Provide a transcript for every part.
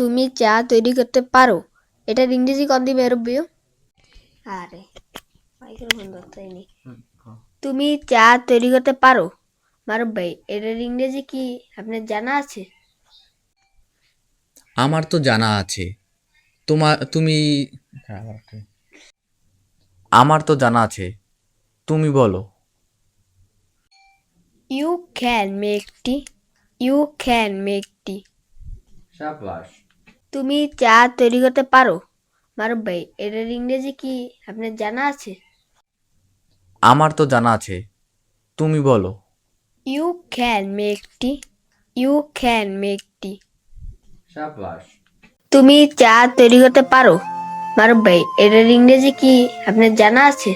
তুমি চা তৈরি করতে পারো, এটার ইংরেজি কন দিবে রব্বিও? আরে মাইক্রোফোন ধরতেই। তুমি চা তৈরি করতে পারো মারুফ ভাই, এটার ইংরেজি কি আপনার জানা আছে? আমার তো জানা আছে। তুমি আমার তো জানা আছে, তুমি বলো। You can make tea, you can make tea. শাবাশ। তুমি চা তৈরি করতে পারো মারুফ ভাই, এটার ইংরেজি কি আপনার জানা আছে? আমার তো জানা আছে, তুমি বলো। You can make tea, you can make tea. শাবাশ। তুমি চা তৈরি করতে পারো মারুফ ভাই, এটার ইংরেজি কি আপনার জানা আছে?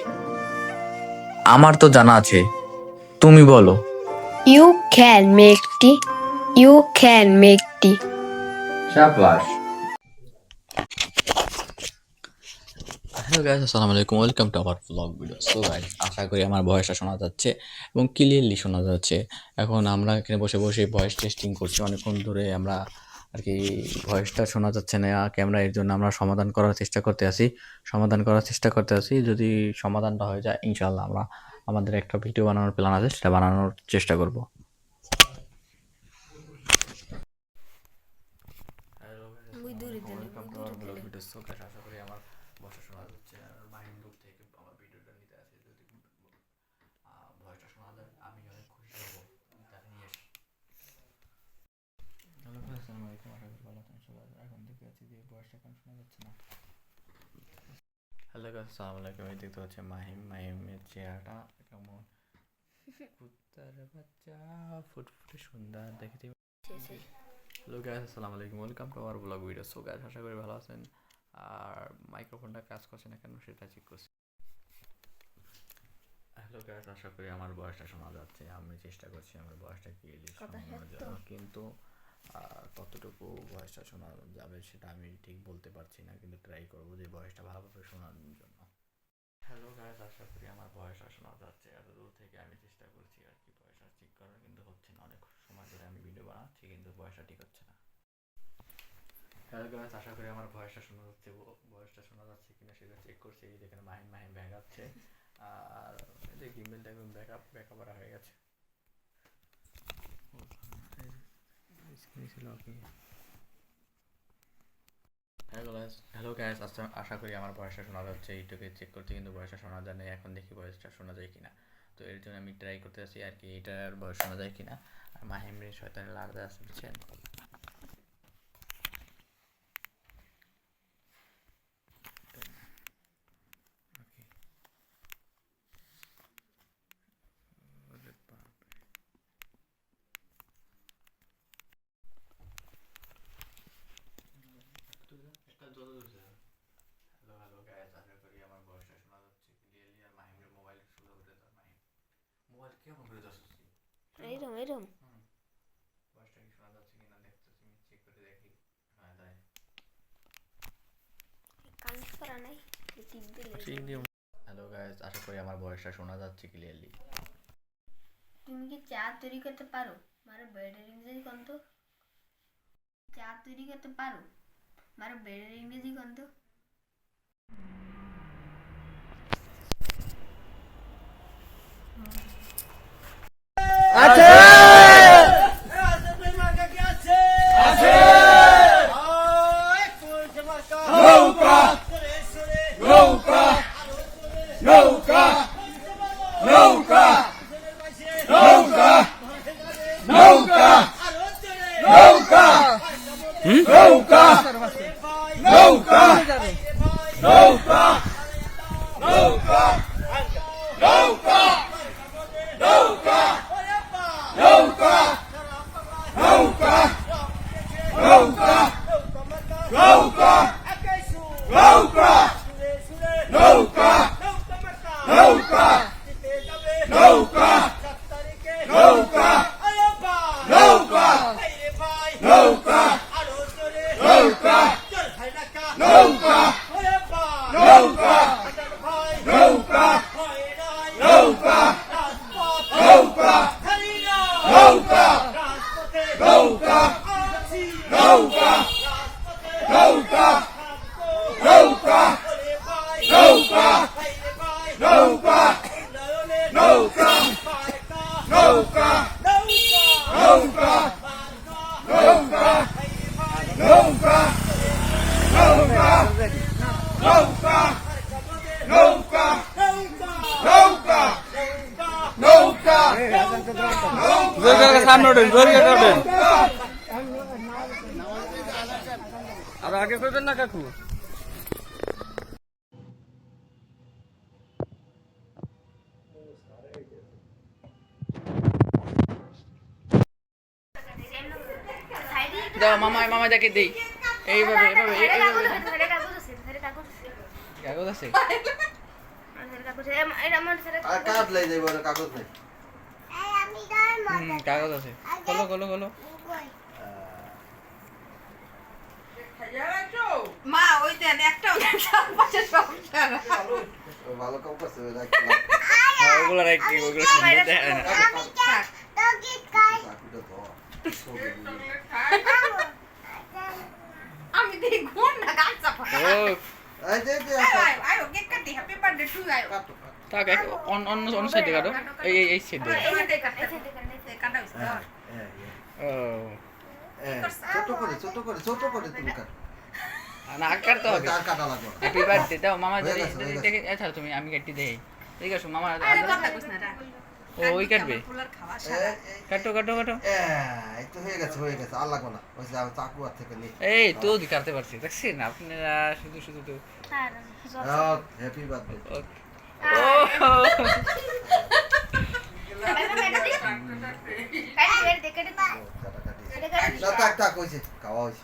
আমার তো জানা আছে, তুমি বলো। You can make tea, you can make tea. শাবাশ। হ্যালো গাইস, আসসালামু আলাইকুম, welcome to our blog video. So guys, আশা করি আমার ভয়েসটা শোনা যাচ্ছে এবং ক্লিয়ারলি শোনা যাচ্ছে। এখন আমরা এখানে বসে বসে ভয়েস টেস্টিং করছি অনেকক্ষণ ধরে। আমরা আর কি ভয়েসটা শোনা যাচ্ছে না ক্যামেরা, এর জন্য আমরা সমাধান করার চেষ্টা করতে আছি। যদি সমাধানটা হয়ে যায় ইনশাআল্লাহ আমরা আমাদের একটা ভিডিও বানানোর প্ল্যান আছে, সেটা বানানোর চেষ্টা করব। Hello guys, welcome to our blog video. So guys, আশা করি আমার ভয়েসটা শোনা যাচ্ছে। আর মাইন্ড গ্রুপ থেকে আমার ভিডিওটা নিতে আসে, যদি ভয়েসটা শোনা যায় আমি অনেক খুশি হব। জানিয়ে হ্যালো গাইস, আসসালামু আলাইকুম, আশা করি ভালো আছেন সবাই। এখন দেখতে পাচ্ছি যে ভয়েসটা কেন শোনা যাচ্ছে না। হ্যালো গাইস, আসসালামু আলাইকুম। এই দেখতে হচ্ছে মাহিমের চেহারাটা কেমন কুত্তার বাচ্চা ফুটফুটে সুন্দর দেখতে। হ্যালো গাইস, আসসালামু আলাইকুম, welcome to our blog video. So guys, আশা করি ভালো আছেন। আর মাইক্রোফোনটা কাজ করছে না কেন সেটা চেক করছি। হ্যালো গাইস, আশা করি আমার ভয়েসটা শোনা যাচ্ছে। আমি চেষ্টা করছি আমার ভয়েসটা ক্লিয়ারলি শোনানোর জন্য, কিন্তু কতটুকু ভয়েসটা শোনা যাবে সেটা আমি ঠিক বলতে পারছি না, কিন্তু ট্রাই করবো যে ভয়েসটা ভালোভাবে শোনানোর জন্য। হ্যালো গাইস, আশা করি আমার ভয়েসটা শোনা যাচ্ছে। এত দূর থেকে আমি চেষ্টা করছি আর কি ভয়েসটা ঠিক করার, কিন্তু হচ্ছে না। অনেক সময় ধরে আমি ভিডিও বানাচ্ছি কিন্তু ভয়েসটা ঠিক হচ্ছে না। হ্যালো গাইস, আশা করি আমার ভয়েসটা শোনা যাচ্ছে। ভয়েসটা শোনা যাচ্ছে কিনা সেটা চেক করছি। এই যেখানে মাহিম ব্যাগাচ্ছে, আর এই যে গিম্বেলটা একদম ব্যাকআপ হয়ে গেছে। হ্যালো গাইস, আশা করি আমার ভয়েসটা শোনা যাচ্ছে। এইটুকু চেক করতে কিন্তু ভয়েসটা শোনা যায় না। এখন দেখি ভয়েসটা শোনা যায় কিনা। তো এর জন্য আমি ট্রাই করতে আছি আর কি, এটার ভয়েস শোনা যায় কিনা। আর মাহিমের শয়তানি লাগতে আছে, বুঝছেন। হ্যালো গাইস, আশা করি আমার ভয়েসটা শোনা যাচ্ছে ক্লিয়ারলি। আর মাহিমের মোবাইল শুরু করে দাও। মাহিম মোবাইল কেমন করে যাচ্ছে? এরম এরম ভয়েসটা কি শোনা যাচ্ছে কিনা দেখতেছি, আমি চেক করে দেখি। হ্যাঁ তাই কানেক্ট করা নাই, টিপ দিলে। হ্যালো গাইস, আশা করি আমার ভয়েসটা শোনা যাচ্ছে ক্লিয়ারলি। তুমি কি চা তৈরি করতে পারো মারুফ ভাই, এটার ইংরেজি কোন তো? চা তৈরি করতে পারো মারুফ ভাই, এটার ইংরেজি কোন তো? সামনে ওঠেন, জোরে ওঠেন। আর আগে করবেন না কাকু। দাও মামা, মামা যাকে দেই এইভাবে এইভাবে এইভাবে। কাগজ আছে কাগজ আছে, খোলো খোলো খোলো। মা ওই দেন একটা পাশে সমস্যা ভালো কাম করছে ওগুলো রাখি, ওগুলো সুন্দর দেখা না। আমি দেখি ঘুম না গাছ চাপা ও আয় কেক কাটি হ্যাপি বার্থডে টু আয় থাক, অন্য অন্য সাইডে কাটো, এই এই সাইডে। এই সাইডে কাটা হইছে ও ছোট করে তুমি কাট না কাটতে হবে। আর কাটা লাগবে হ্যাপি বার্থডে দাও মামা। হয়ে গেছে, হয়ে গেছে। আচ্ছা তুমি আমি কাটি দেই, ঠিক আছে মামা। আরে কথা কইছ না ও ওই কাটবে, ফুলার খাওয়া সারা কাটো কাটো কাটো। এই তো হয়ে গেছে আর লাগবে না ওই যে চাকু আর থেকে নি এই তো দি কাটতে পারছি, দেখছেন আপনারা শুধু শুধু তো। হ্যাপি বার্থডে ও থাক হইছে খাওয়া হইছে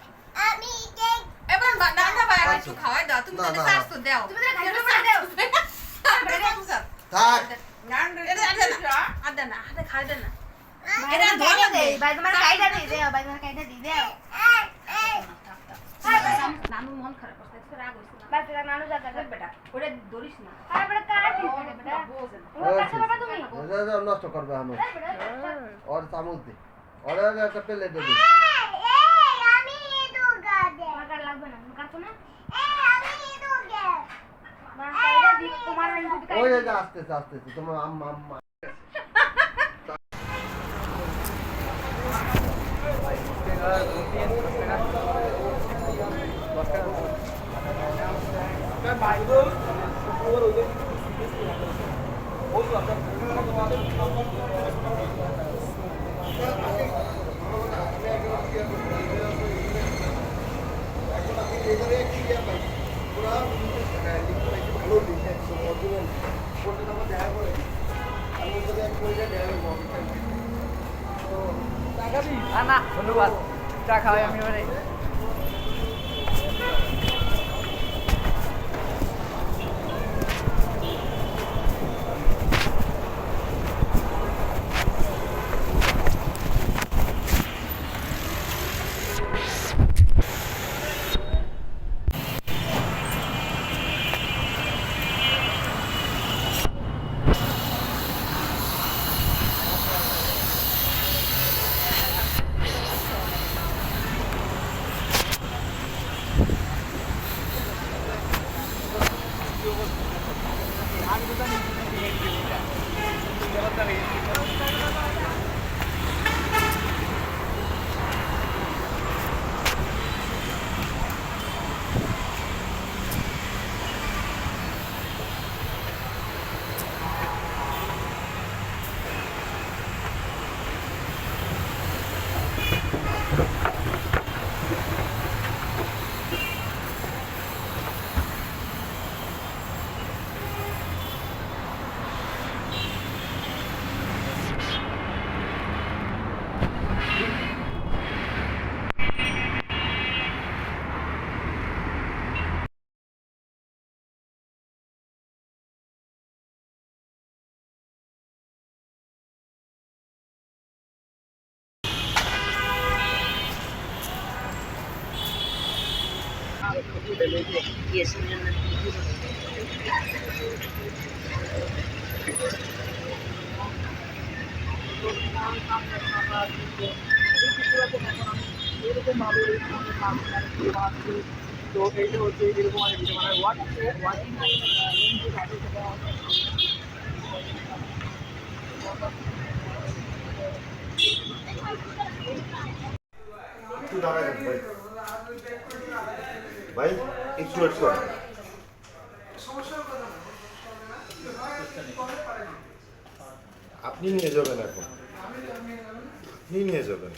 এবার নানা ভাই আর একটু খাওয়াই দাও তুমি না, তো না, চাস তো দাও তুমি তো খাই দাও থাক এটা আদা না হাতে খাই দে না এটা ধরে দে ভাই তোমার কাইটা দি দে ভাই তোমার কাইটা দি দে নানু মন খারাপ করতে রাগ হইছে না বাস এটা নানু জায়গা দে বেটা ওরে ধরিস না আর বেটা কাটি দে বেটা তোমার কাছে বাবা তুমি নষ্ট করবে আমি ওর চামচ দে ওরে একটা প্লেট দে তোমার কার লাগবে না তুমি কাটো না তোমার কাইটা দি তোমার আমি যদি ওই কাইটা যে আস্তে তোমার আম্মা না ধন্যবাদ, চা খাওয়াই আমি এবারে। এরকম ভাবে তো এইটা হচ্ছে এরকম আর কি মানে ওয়ার্কিং একটু দাঁড়াবেন ভাই, ভাই একটু ওয়েট করেন। আপনি নিয়ে যাবেন এখন, আপনি নিয়ে যাবেন।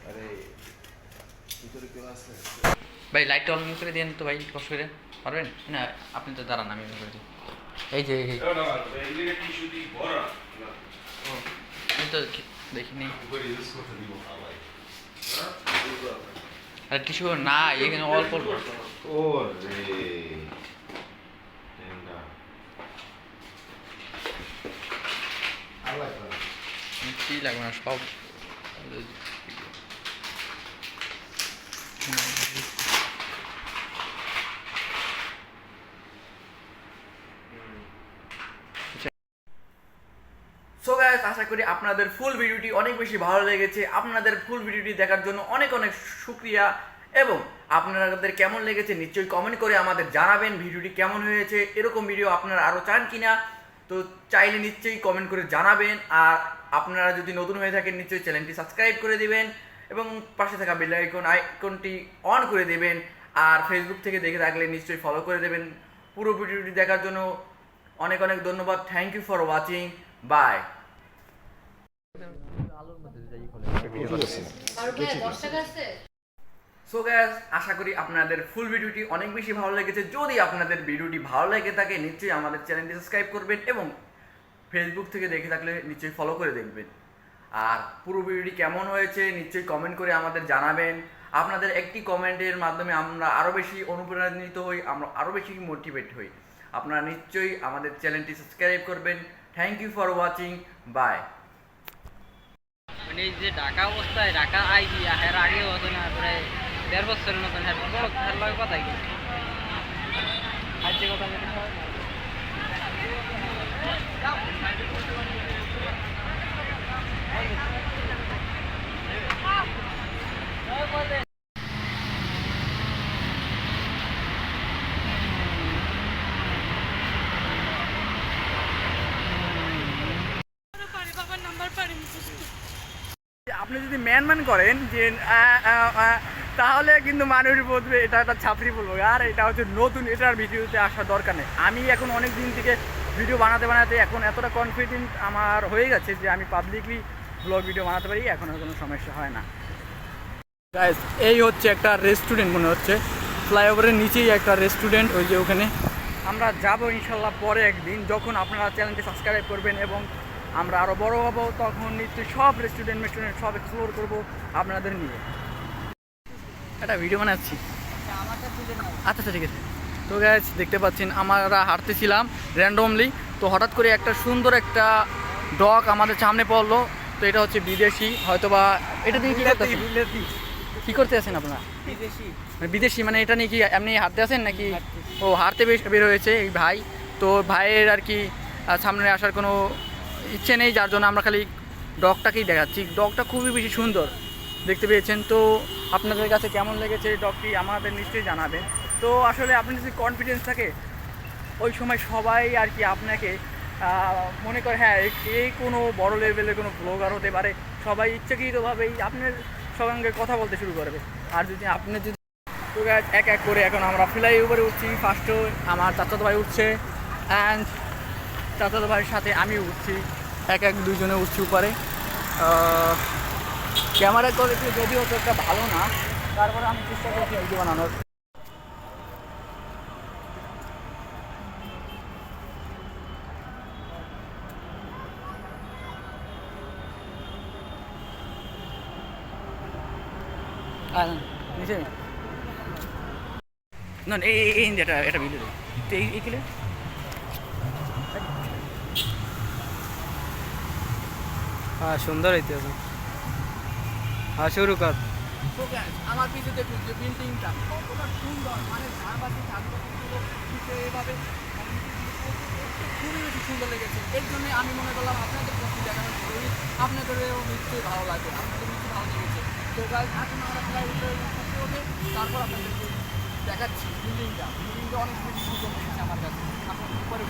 আরে ভিতরে কেউ আছে? ভাই লাইটটা অন করে দিন তো ভাই, কষ্ট করে পারবেন না? আপনি তো দাঁড়ান, আমি করে দিই। এই যে ও, আমি তো দেখিনি। আরে টিস্যু না, এখানে অল্প অল্প। ও রে আল্লাহ কি লাগবে না সব। সো গাইস, আশা করি আপনাদের ফুল ভিডিওটি অনেক বেশি ভালো লেগেছে। আপনাদের ফুল ভিডিওটি দেখার জন্য অনেক অনেক শুক্রিয়া। এবং আপনাদের কেমন লেগেছে নিশ্চয়ই কমেন্ট করে আমাদের জানাবেন ভিডিওটি কেমন হয়েছে। এরকম ভিডিও আপনারা আরও চান কিনা তো চাইলে নিশ্চয়ই কমেন্ট করে জানাবেন। আর আপনারা যদি নতুন হয়ে থাকেন নিশ্চয়ই চ্যানেলটি সাবস্ক্রাইব করে দিবেন এবং পাশে থাকা বেল আইকনটি অন করে দেবেন। আর ফেসবুক থেকে দেখে থাকলে নিশ্চয়ই ফলো করে দেবেন। পুরো ভিডিওটি দেখার জন্য অনেক অনেক ধন্যবাদ। Thank you for watching, bye. So guys, আশা করি আপনাদের ফুল ভিডিওটি অনেক বেশি ভালো লেগেছে। যদি আপনাদের ভিডিওটি ভালো লেগে থাকে নিশ্চয়ই আমাদের চ্যানেলটি সাবস্ক্রাইব করবেন এবং ফেসবুক থেকে দেখে থাকলে নিশ্চয়ই ফলো করে দেখবেন। আর পুরো ভিডিওটি কেমন হয়েছে নিশ্চয়ই কমেন্ট করে আমাদের জানাবেন। আপনাদের একটি কমেন্টের মাধ্যমে আমরা আরও বেশি অনুপ্রাণিত হই, আমরা আরও বেশি মোটিভেট হই। আপনারা নিশ্চয়ই আমাদের চ্যানেলটি সাবস্ক্রাইব করবেন। Thank you for watching, bye. মানে এই যে ঢাকা অবস্থায় ঢাকা আইবি এর আগে হতো না, প্রায় 1.5 বছরের মতন বড় খেলার কথা কি আজকে কথা আপনি যদি ম্যান করেন যে তাহলে কিন্তু মানুষ বলবে এটা একটা ছাপড়ি বলবো। আর এটা হচ্ছে নতুন, এটার ভিডিওতে আসার দরকার নেই। আমি এখন অনেক দিন থেকে ভিডিও বানাতে এখন এতটা কনফিডেন্ট আমার হয়ে গেছে যে আমি পাবলিকলি ব্লগ ভিডিও বানাতে পারি, এখন আর কোনো সমস্যা হয় না। গাইস, এই হচ্ছে একটা রেস্টুরেন্ট মনে হচ্ছে, ফ্লাইওভারের নিচেই একটা রেস্টুরেন্ট, ওই যে ওখানে আমরা যাবো ইনশাল্লাহ পরে একদিন, যখন আপনারা চ্যানেলটি সাবস্ক্রাইব করবেন এবং আমরা আরও বড় হবো, তখন নিশ্চয়ই সব রেস্টুরেন্ট সব এক্সপ্লোর করবো আপনাদের নিয়ে। একটা ভিডিও বানাচ্ছি, আচ্ছা ঠিক আছে। তো গাইস, দেখতে পাচ্ছেন আমরা হাঁটতেছিলাম র্যান্ডমলি, তো হঠাৎ করে একটা সুন্দর একটা ডগ আমাদের সামনে পড়লো। তো এটা হচ্ছে বিদেশি, হয়তো বা এটা দিয়ে কী করতে আছেন আপনারা? বিদেশি মানে এটা নিয়ে কি এমনি হাঁটতে আছেন নাকি? ও হাঁটতে বের হয়েছে এই ভাই। তো ভাইয়ের আর কি সামনে আসার কোনো ইচ্ছে নেই, যার জন্য আমরা খালি ডগটাকেই দেখাচ্ছি। ডগটা খুবই বেশি সুন্দর দেখতে পেয়েছেন। তো আপনাদের কাছে কেমন লেগেছে ডগটি আমাদের নিশ্চয়ই জানাবেন। তো আসলে আপনার যদি কনফিডেন্স থাকে ওই সময় সবাই আর কি আপনাকে মনে করে হ্যাঁ এই কোনো বড় লেভেলের কোনো ব্লগার হতে পারে, সবাই ইচ্ছাকৃতভাবেই আপনার সঙ্গে কথা বলতে শুরু করবে। আর যদি আপনি যদি তো এক এক করে এখন আমরা ফ্লাইওভারে উঠছি। ফার্স্টে আমার চাচাতো ভাই উঠছে অ্যান্ড চাচাতো ভাইয়ের সাথে আমি উঠছি, এক দুজনে উঠছি উপরে। ক্যামেরা কোয়ালিটি যদিও তো একটা ভালো না, তারপরে আমি চেষ্টা করছি ভিডিও বানানোর। নিচে না এই এটা ভিডিও তো এইগুলো হ্যাঁ সুন্দর হইতেছে। হ্যাঁ শুরু কর। আমার পিছু দেখুন যে বিল্ডিংটা কতটা সুন্দর, মানে ঝাড়বাতি এভাবে খুবই বেশি সুন্দর লেগেছে। এর জন্য আমি মনে করলাম আপনাদের প্রতি দেখানোর জরুরি, আপনাদেরও নিশ্চয়ই ভালো লাগবে। আপনাদের তো গাইস এখন আমরা ফ্লাইওভারের উপরে উঠে তারপর আপনাদেরকে দেখাচ্ছি বিল্ডিংটা অনেক বেশি সুন্দর লেগেছে আমার কাছে। আপনার উপরে